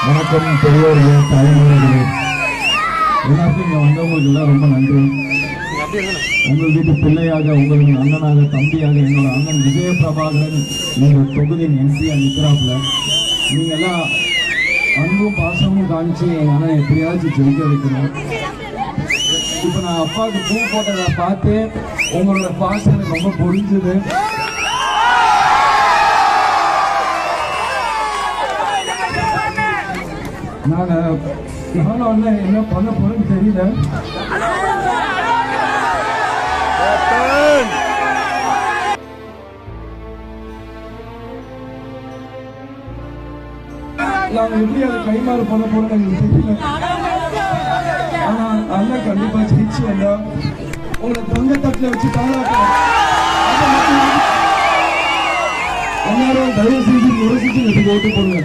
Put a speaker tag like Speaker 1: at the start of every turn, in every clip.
Speaker 1: வணக்கம் பெரியோர்களே, தாய்மார்களே, எல்லாருக்கும் இங்கே வந்தவங்களுக்கு எல்லாம் ரொம்ப நன்றி. உங்கள் வீட்டு பிள்ளையாக, உங்களுக்கு அண்ணனாக, தம்பியாக என்னோட அண்ணன் விஜய பிரபாகரன் இந்த தொகுதியின் எம்பியா நிற்கிறாப்புல. நீங்க எல்லாம் அன்பும் பாசமும் காமிச்சு எங்க அண்ணன் எப்படியாச்சும் ஜெயிக்க வைக்கணும். இப்ப நான் அப்பாவுக்கு பூ போட்டதை பார்த்து உங்களோட பாசம் எனக்கு ரொம்ப பொழிஞ்சுது. நானும் அண்ணன் என்ன பண்ண போறேன்னு தெரியல. நாங்க எப்படி அதை கைமாறு பண்ண போறோம் எனக்கு தெரியல. ஆனா அண்ணன் கண்டிப்பா ஜெயிச்சு வந்தா உங்களை தங்க தட்டுல வச்சு தாளாக்கலாம். எல்லாரும் தயவு செஞ்சு முறைச்சிட்டு எனக்கு ஓட்டு போடுங்க.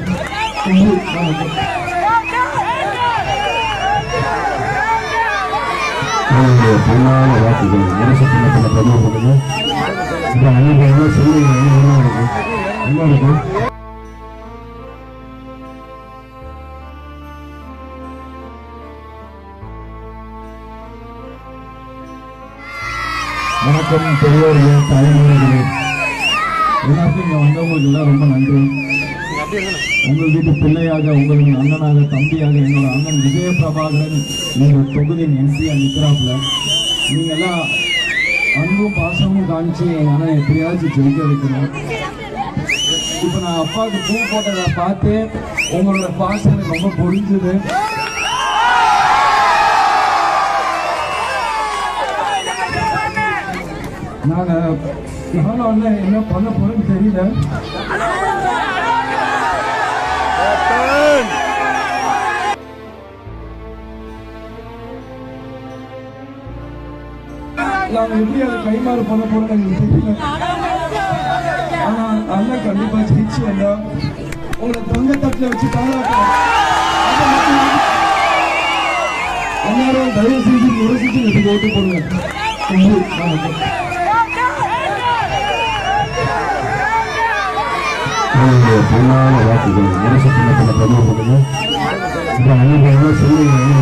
Speaker 1: பொன்னான வாக்குகள் முரசத்தின பதிவு பண்ணுங்க. அனைவரும் சொல்லுங்க, எல்லாருக்கும் வணக்கம் பெரியோர்களே, தாய்மார்களே, எல்லாருக்கும் இங்கே வந்தவங்களுக்கு எல்லாம் ரொம்ப நன்றி. உங்கள் வீட்டு பிள்ளையாக, உங்களுக்கு அண்ணனாக, தம்பியாக என்னோட அண்ணன் விஜய பிரபாகரன் இந்த தொகுதியின் எம்பியா நிற்கிறாப்புல. நீங்க எல்லாம் அன்பும் பாசமும் காமிச்சு எங்க அண்ணன் எப்படியாச்சும் ஜெயிக்க வைக்கணும். இப்ப நான் அப்பாவுக்கு பூ போட்டதை பார்த்து உங்களோட பாசம் எனக்கு ரொம்ப பொழிஞ்சுது. நானும் அண்ணன் என்ன பண்ண போறேன்னு தெரியல. நாங்க எப்படி அதை கைமாறு பண்ண போறோம் எனக்கு தெரியல. ஆனா அண்ணன் கண்டிப்பா ஜெயிச்சு வந்தா உங்களை தங்க தட்டுல வச்சு தாளாக்கலாம். எல்லாரும் தயவு செஞ்சு முறைச்சிட்டு எனக்கு ஓட்டு போடுங்க. பொன்னான வாக்குகள் முரசத்தின பதிவு பண்ணுங்க. அனைவரும் சொல்லுங்க.